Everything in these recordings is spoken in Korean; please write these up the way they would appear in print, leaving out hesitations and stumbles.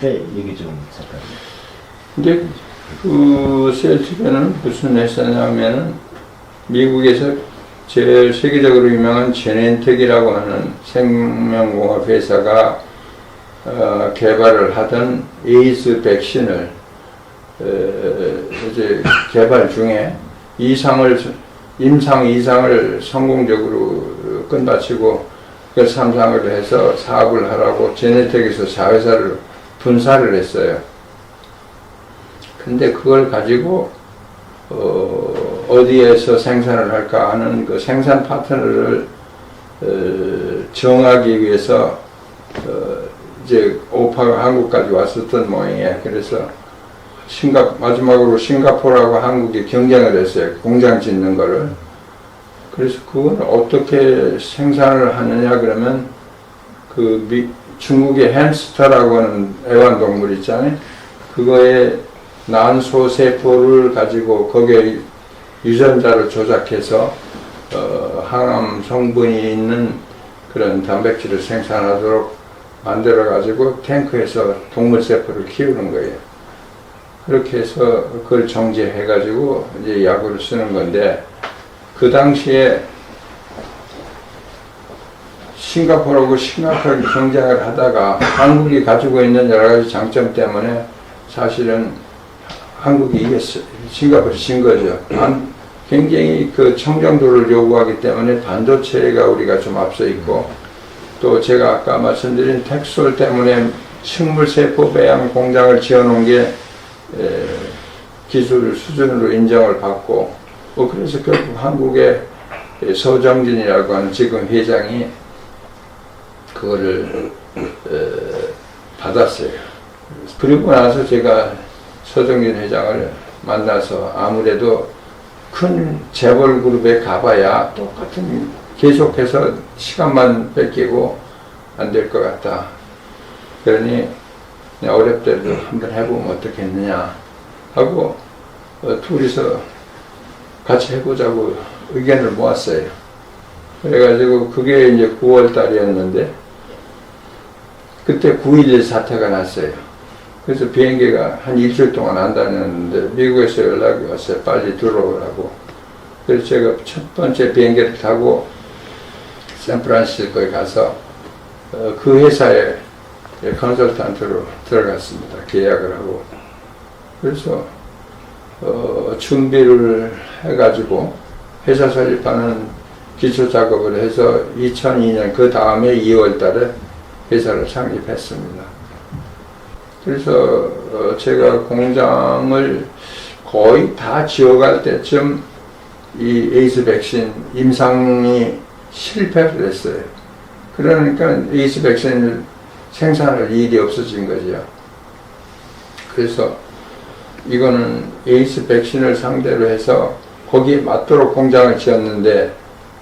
때 얘기 좀 잠깐. 근데 그 셀트리온은 무슨 회사냐면은 미국에서 제일 세계적으로 유명한 제넨텍이라고 하는 생명공학 회사가 개발을 하던 에이즈 백신을 이제 개발 중에 임상 이상을 성공적으로 끝마치고 그 3상을 해서 사업을 하라고 제네텍에서 자회사를 분사를 했어요. 근데 그걸 가지고 어디에서 생산을 할까 하는 그 생산 파트너를 정하기 위해서 이제 오파가 한국까지 왔었던 모양이에요. 그래서 마지막으로 싱가포르하고 한국이 경쟁을 했어요. 공장 짓는 거를. 그래서 그걸 어떻게 생산을 하느냐 그러면 중국의 햄스터라고 하는 애완동물 있잖아요. 그거에 난소 세포를 가지고 거기에 유전자를 조작해서 항암 성분이 있는 그런 단백질을 생산하도록 만들어 가지고 탱크에서 동물 세포를 키우는 거예요. 그렇게 해서 그걸 정제해 가지고 이제 약을 쓰는 건데, 그 당시에 싱가포르하고 심각하게 경쟁을 하다가 한국이 가지고 있는 여러 가지 장점 때문에 사실은 한국이 이겼어요. 싱가포르 진 거죠. 굉장히 그 청정도를 요구하기 때문에 반도체가 우리가 좀 앞서 있고, 또 제가 아까 말씀드린 텍솔 때문에 식물세포 배양 공장을 지어놓은 게 기술 수준으로 인정을 받고, 그래서 결국 한국의 서정진이라고 하는 지금 회장이 그거를 받았어요. 그리고 나서 제가 서정진 회장을 만나서 아무래도 큰 재벌 그룹에 가봐야 똑같은 계속해서 시간만 뺏기고 안 될 것 같다. 그러니 어렵더라도 한번 해보면 어떻겠느냐 하고 둘이서 같이 해보자고 의견을 모았어요. 그래가지고 그게 이제 9월 달이었는데 그때 9.11 사태가 났어요. 그래서 비행기가 한 일주일 동안 안 다녔는데 미국에서 연락이 왔어요. 빨리 들어오라고. 그래서 제가 첫 번째 비행기를 타고 샌프란시스코에 가서 그 회사에 컨설턴트로 들어갔습니다. 계약을 하고. 그래서 준비를 해가지고 회사 설립하는 기초 작업을 해서 2002년 그 다음에 2월 달에 회사를 창립했습니다. 그래서 제가 공장을 거의 다 지어갈 때쯤 이 에이즈 백신 임상이 실패를 했어요. 그러니까 에이즈 백신을 생산할 일이 없어진 거죠. 그래서 이거는 에이즈 백신을 상대로 해서 거기에 맞도록 공장을 지었는데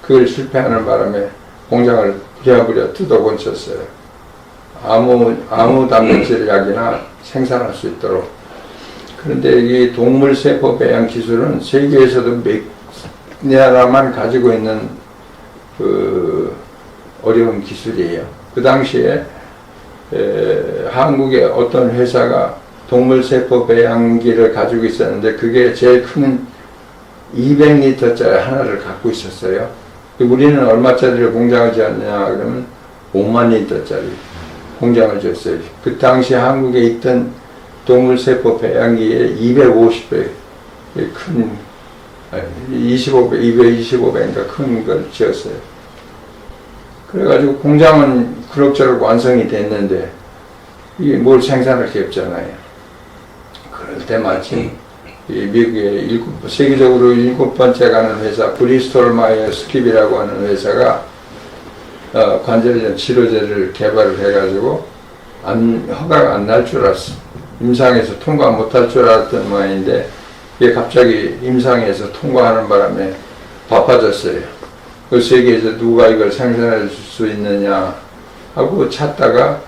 그걸 실패하는 바람에 공장을 부랴부랴 뜯어고쳤어요. 아무 단백질 약이나 생산할 수 있도록. 그런데 이 동물 세포 배양 기술은 세계에서도 몇 나라만 가지고 있는 그 어려운 기술이에요. 그 당시에 한국의 어떤 회사가 동물 세포 배양기를 가지고 있었는데 그게 제일 큰 200리터짜리 하나를 갖고 있었어요. 우리는 얼마짜리를 공장을 지었냐 그러면 5만 리터짜리 공장을 지었어요. 그 당시 한국에 있던 동물세포 배양기에 250배 큰, 225배인가 큰 걸 지었어요. 그래가지고 공장은 그럭저럭 완성이 됐는데 이게 뭘 생산할 게 없잖아요. 그럴 때 마침 미국의 세계적으로 7번째 가는 회사 브리스톨 마이어 스킵이라고 하는 회사가 관절염 치료제를 개발을 해가지고 허가가 안 날 줄 알았어. 임상에서 통과 못할 줄 알았던 모양인데 이게 갑자기 임상에서 통과하는 바람에 바빠졌어요. 그 세계에서 누가 이걸 생산할 수 있느냐 하고 찾다가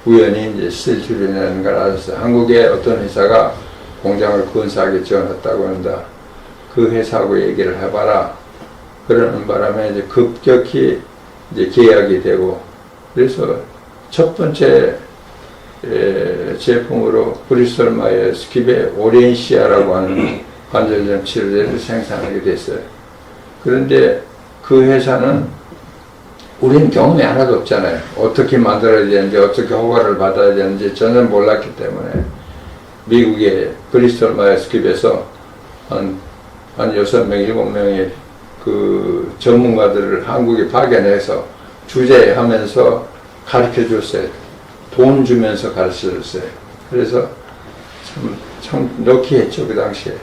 우연히 이제 셀트리온이라는 걸 알았어요. 한국의 어떤 회사가 공장을 근사하게 지어놨다고 한다. 그 회사하고 얘기를 해봐라. 그러는 바람에 이제 급격히 이제 계약이 되고, 그래서 첫 번째 제품으로 브리스톨 마이어스 깁의 오렌시아라고 하는 관절염 치료제를 생산하게 됐어요. 그런데 그 회사는 우리는 경험이 하나도 없잖아요. 어떻게 만들어야 되는지, 어떻게 허가를 받아야 되는지 전혀 몰랐기 때문에 미국의 브리스톨 마이어스 깁에서 한 6명, 7명의 그 전문가들을 한국에 파견해서 주재하면서 가르쳐 줬어요. 돈 주면서 가르쳐 줬어요. 그래서 참 럭키했죠, 그 당시에.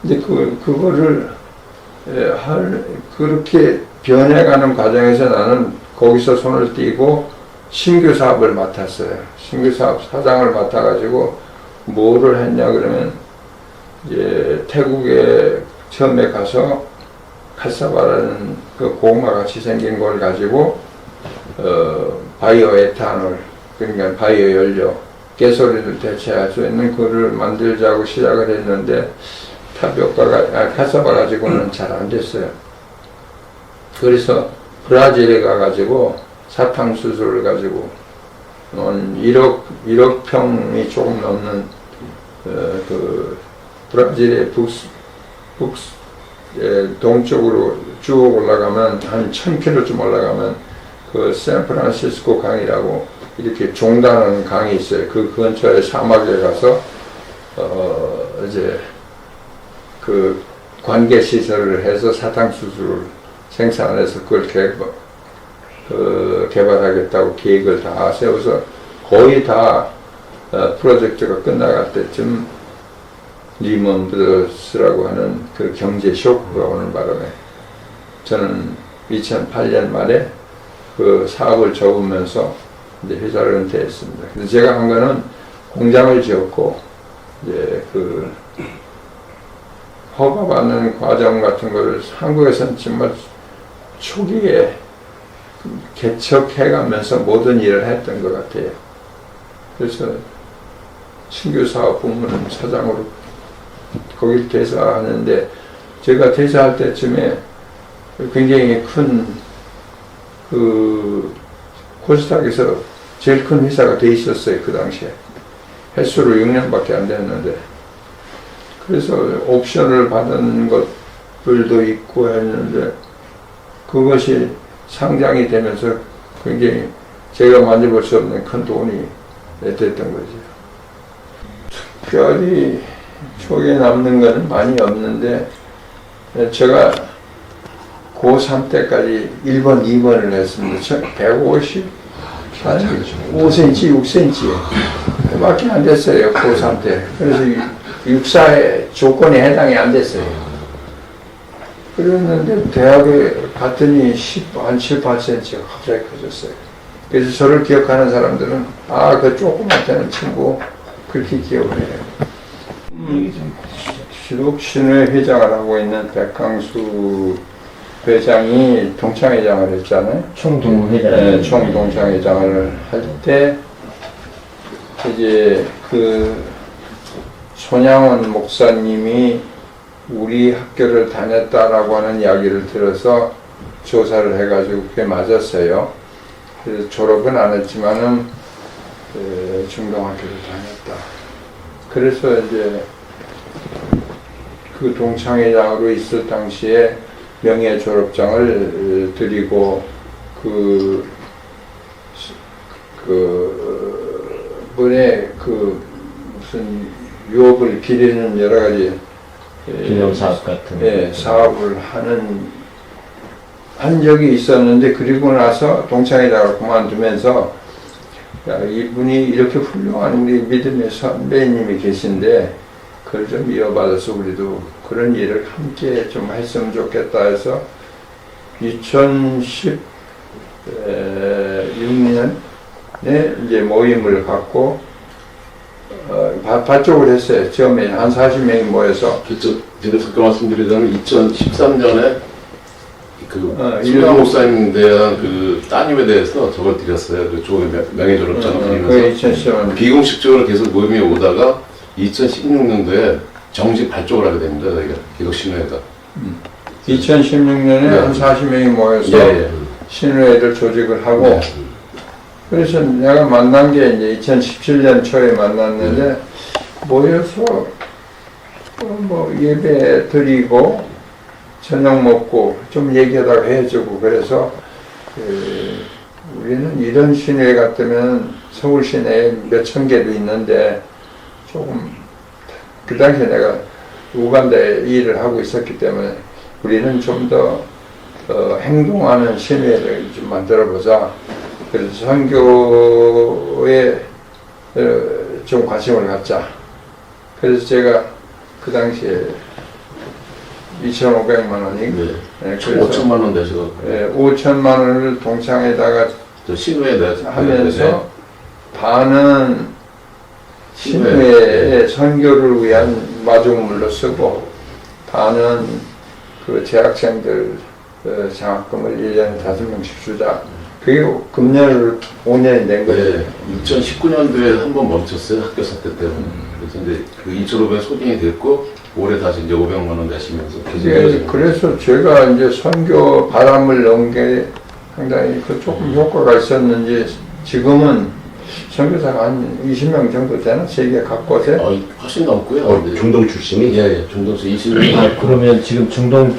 근데 그거를 그렇게 변해가는 과정에서 나는 거기서 손을 떼고 신규 사업을 맡았어요. 신규 사업 사장을 맡아가지고 뭐를 했냐 그러면 이제 태국에 처음에 가서 카사바라는 그 고구마 같이 생긴 걸 가지고 바이오 에탄올, 그러니까 바이오 연료, 가솔린을 대체할 수 있는 그를 만들자고 시작을 했는데 카사바 가지고는 잘 안 됐어요. 그래서 브라질에 가가지고 사탕수수를 가지고 1억 평이 조금 넘는 그 브라질의 동쪽으로 쭉 올라가면 한 1000km쯤 올라가면 그 샌프란시스코 강이라고 이렇게 종단하는 강이 있어요. 그 근처에 사막에 가서 이제 그 관계 시설을 해서 사탕수수를 생산해서 그걸 개발하겠다고 계획을 다 세워서 거의 다 프로젝트가 끝나갈 때쯤 리먼 브더스라고 하는 그 경제 쇼크가 오는 바람에 저는 2008년 말에 그 사업을 접으면서 이제 회사를 은퇴했습니다. 근데 제가 한 거는 공장을 지었고 이제 그 허가받는 과정 같은 거를 한국에서는 정말 초기에 개척해가면서 모든 일을 했던 것 같아요. 그래서 신규 사업 부문은 사장으로 거길 대사하는데 제가 대사할 때쯤에 굉장히 큰 그 코스닥에서 제일 큰 회사가 돼 있었어요. 그 당시에 횟수로 6년밖에 안 됐는데 그래서 옵션을 받은 것들도 있고 했는데 그것이 상장이 되면서 굉장히 제가 만져볼 수 없는 큰 돈이 됐던 거죠. 특별히 속에 남는 거는 많이 없는데 제가 고3 때까지 1번, 2번을 했습니다. 150, 5cm, 6cm 밖에 안 됐어요. 고3 때. 그래서 육사의 조건에 해당이 안 됐어요. 그랬는데 대학에 갔더니 한 7, 8cm가 갑자기 커졌어요. 그래서 저를 기억하는 사람들은 그 조그맣다는 친구 그렇게 기억을 해요. 기독신회 회장을 하고 있는 백강수 회장이 동창회장을 했잖아요. 총동회장. 네, 총동창회장을 할 때 이제 그 손양원 목사님이 우리 학교를 다녔다라고 하는 이야기를 들어서 조사를 해가지고 그게 맞았어요. 그래서 졸업은 안 했지만은 중동학교를 다녔다. 그래서 이제 그 동창회장으로 있을 당시에 명예 졸업장을 드리고 분의 무슨 유업을 기리는 여러 가지 기념사업 같은 사업을 한 적이 있었는데 그리고 나서 동창회장을 그만두면서 이분이 이렇게 훌륭한 우리 믿음의 선배님이 계신데 그걸 좀 이어받아서 우리도 그런 일을 함께 좀 했으면 좋겠다 해서 2016년에 이제 모임을 갖고 발족을 했어요. 처음에 한 40명이 모여서. 제가 잠깐 말씀드리자면 2013년에 이일강 목사님에 대한 그 따님에 대해서 저걸 드렸어요. 그 명예 졸업장을 드리면서 비공식적으로 계속 모임에 오다가 2016년도에 정식 발족을 하게 됩니다. 저희가 기독신회가 2016년에 한 40명이 모여서 신회를 조직을 하고 그래서 내가 만난 게 이제 2017년 초에 만났는데 모여서 뭐 예배 드리고 저녁 먹고 좀 얘기하다가 해주고 그래서 우리는 이런 시내 같으면 서울 시내에 몇천 개도 있는데 조금 그 당시에 내가 우간다에 일을 하고 있었기 때문에 우리는 좀 더 행동하는 시내를 좀 만들어보자. 그래서 선교에 좀 관심을 갖자. 그래서 제가 그 당시에 2,500만 원인가? 네. 네, 5천만 원 내셔서. 네, 5천만 원을 동창에다가 신우에 하면서 반은 신우의 선교를 위한 마중물로 쓰고 반은 그 재학생들 장학금을 1년에 5명씩 주자. 그게 금년으로 5년이 된 거예요. 네, 2019년도에 한 번 멈췄어요. 학교 사태 때문에. 그래서 이제 그 2,500 소진이 됐고 올해 다시 이제 500만 원 내시면서 예, 그래서 제가 이제 선교 바람을 넣은 게 상당히 그 조금 효과가 있었는지 지금은 선교사가 한 20명 정도 되나? 세계 각곳에? 훨씬 넘고요. 네. 중동 출신이? 예, 중동에서 20명. 그러면 지금 중동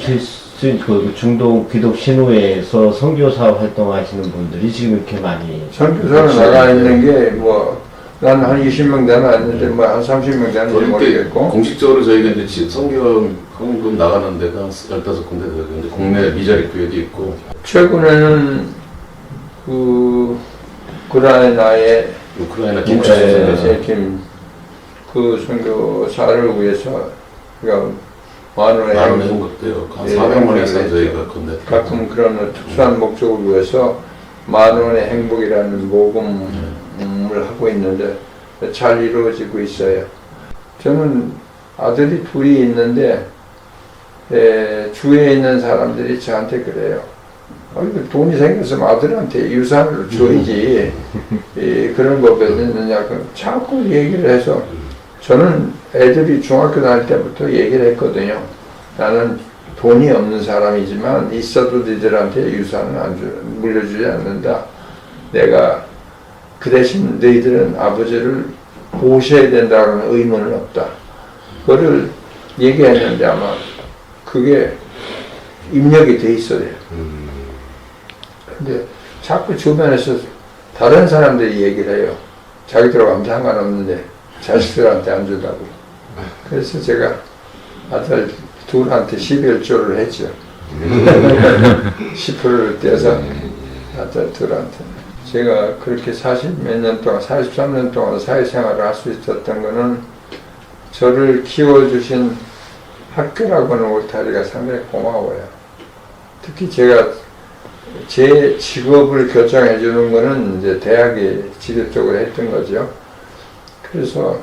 귀독 신우회에서 선교사 활동하시는 분들이 지금 이렇게 많이 선교사로 나가 있는 게 뭐 난 한 20명 되나 했는데 뭐 한 30명 되는지 모르겠고 공식적으로 저희가 이제 선교헌금 나가는 데가 한 15군데 되고 이제 국내 미자립 교회도 있고 최근에는 그 우크라이나의 김 그 선교사를 위해서 우리가 만 원의 행복돼요. 한 400만 이상 저희가 건네. 가끔 그런 특수한 목적을 위해서 만 원의 행복이라는 모금을 하고 있는데 잘 이루어지고 있어요. 저는 아들이 둘이 있는데 주위에 있는 사람들이 저한테 그래요. 돈이 생겼으면 아들한테 유산을 줘야지 그런 법이 있느냐 자꾸 얘기를 해서 저는 애들이 중학교 다닐 때부터 얘기를 했거든요. 나는 돈이 없는 사람이지만 있어도 너희들한테 유산은 물려주지 않는다. 내가 그 대신 너희들은 아버지를 모셔야 된다는 의무는 없다. 그거를 얘기했는데 아마 그게 입력이 돼 있어요. 근데 자꾸 주변에서 다른 사람들이 얘기를 해요. 자기들하고 아무 상관없는데 자식들한테 안 준다고. 그래서 제가 아들 둘한테 11조를 했죠. 10%를 떼서 아들 둘한테. 제가 그렇게 40몇 년 동안, 43년 동안 사회생활을 할 수 있었던 거는 저를 키워주신 학교라고는 울타리가 상당히 고마워요. 특히 제가 제 직업을 결정해 주는 거는 이제 대학이 직접적으로 했던 거죠. 그래서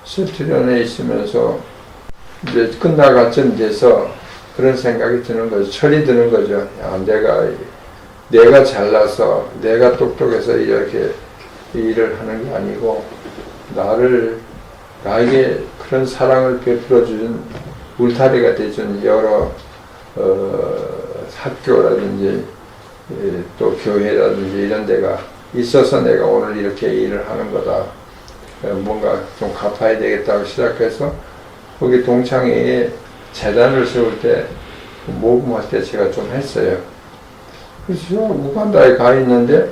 스튜디오에 있으면서 이제 끝나갈 쯤 돼서 그런 생각이 드는 거죠. 철이 드는 거죠. 야, 내가 잘나서, 내가 똑똑해서 이렇게 일을 하는 게 아니고, 나에게 그런 사랑을 베풀어 준 울타리가 돼준 여러, 학교라든지, 또 교회라든지 이런 데가 있어서 내가 오늘 이렇게 일을 하는 거다. 뭔가 좀 갚아야 되겠다고 시작해서 거기 동창회에 재단을 세울 때 모금할 때 제가 좀 했어요. 그래서 우간다에 가 있는데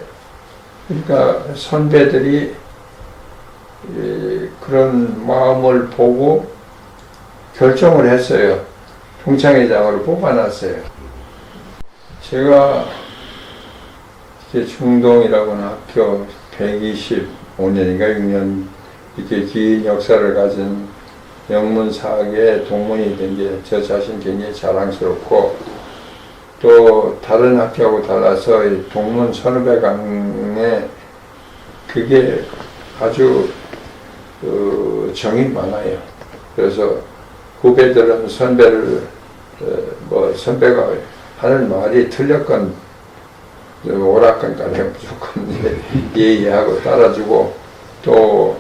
그러니까 선배들이 그런 마음을 보고 결정을 했어요. 동창회장으로 뽑아놨어요. 제가 이제 중동이라고는 학교 125년인가 6년 이렇게 긴 역사를 가진 영문사학의 동문이 된 게 저 자신 굉장히 자랑스럽고 또 다른 학교하고 달라서 이 동문 선후배강에 그게 아주 정이 많아요. 그래서 후배들은 선배를 선배가 하는 말이 틀렸건 오락건까지 무조건 예의하고 따라주고 또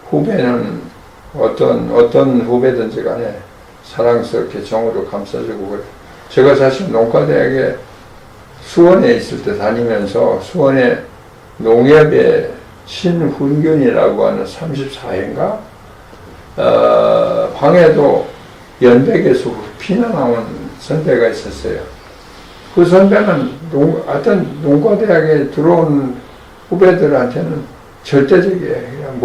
후배는 어떤 후배든지 간에 사랑스럽게 정으로 감싸주고 그래. 제가 사실 농과대학에 수원에 있을 때 다니면서 수원에 농협의 신훈균이라고 하는 34회인가 황해도 연백에서 피난나온 선배가 있었어요. 그 선배는 어떤 농과대학에 들어온 후배들한테는 절대적이에요.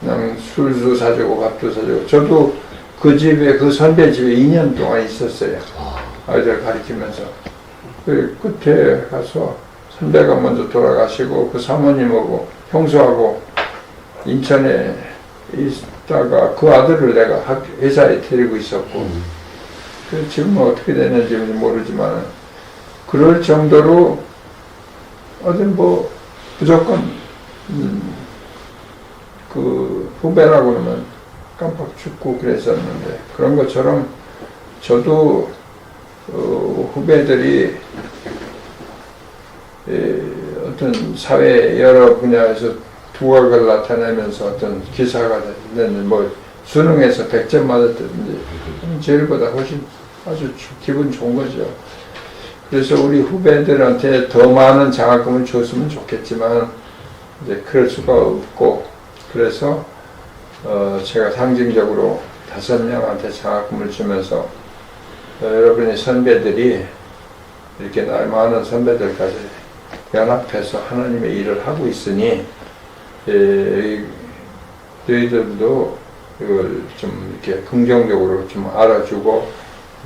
그냥 술도 사주고 밥도 사주고. 저도 그 집에, 그 선배 집에 2년 동안 있었어요. 아이들 가르치면서. 그 끝에 가서 선배가 먼저 돌아가시고 그 사모님하고 형수하고 인천에 있다가 그 아들을 내가 회사에 데리고 있었고 그 지금 어떻게 되는지 모르지만 그럴 정도로 어떤 무조건 그 후배라고 그러면 깜빡 죽고 그랬었는데 그런 것처럼 저도 후배들이 어떤 사회 여러 분야에서 두각을 나타내면서 어떤 기사가 됐는 수능에서 100점 맞았든지 제일보다 훨씬 아주 기분 좋은 거죠. 그래서 우리 후배들한테 더 많은 장학금을 줬으면 좋겠지만 이제 그럴 수가 없고 그래서 제가 상징적으로 5명한테 장학금을 주면서 여러분의 선배들이 이렇게 나이 많은 선배들까지 연합해서 하나님의 일을 하고 있으니 너희들도 이걸 좀 이렇게 긍정적으로 좀 알아주고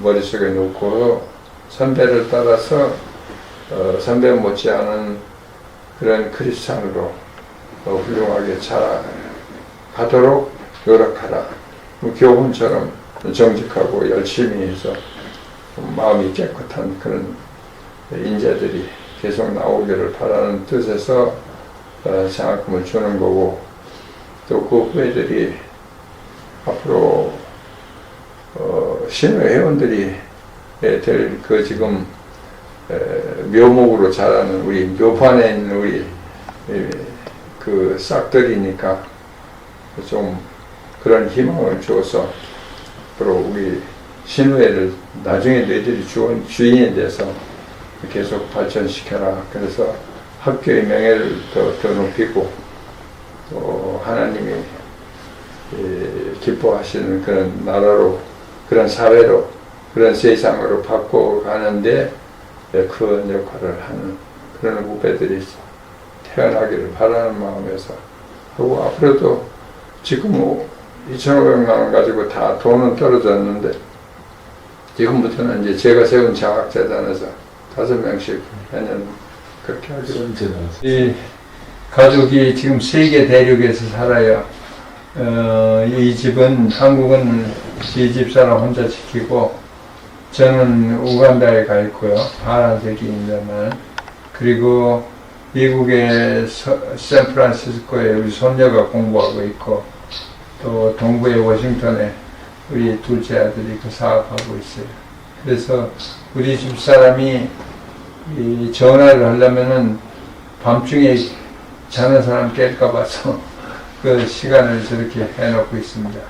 머릿속에 놓고 선배를 따라서 선배 못지않은 그런 크리스찬으로 훌륭하게 자라가도록 노력하라. 교훈처럼 정직하고 열심히 해서 마음이 깨끗한 그런 인재들이 계속 나오기를 바라는 뜻에서 장학금을 주는 거고 또 그 후배들이 앞으로 신의 회원들이 될 그 지금 묘목으로 자라는 우리 묘판에 있는 우리 그 싹들이니까 좀 그런 희망을 주어서 앞으로 우리 신우회를 나중에 너희들이 주인이 돼서 계속 발전시켜라. 그래서 학교의 명예를 더 높이고 또 하나님이 기뻐하시는 그런 나라로 그런 사회로 그런 세상으로 바꿔가는데 큰 역할을 하는 그런 후배들이 태어나기를 바라는 마음에서 하고 앞으로도 지금 2,500만 원 가지고 다 돈은 떨어졌는데 지금부터는 이제 제가 세운 장학재단에서 5명씩 매년 그렇게 하기로. 이 가족이 지금 세계 대륙에서 살아요. 이 집은 한국은 이 집사람 혼자 지키고 저는 우간다에 가 있고요. 파란색입니다만. 그리고 미국의 샌프란시스코에 우리 손녀가 공부하고 있고 또 동부의 워싱턴에 우리 둘째 아들이 그 사업하고 있어요. 그래서 우리 집사람이 이 전화를 하려면은 밤중에 자는 사람 깰까 봐서 그 시간을 저렇게 해놓고 있습니다.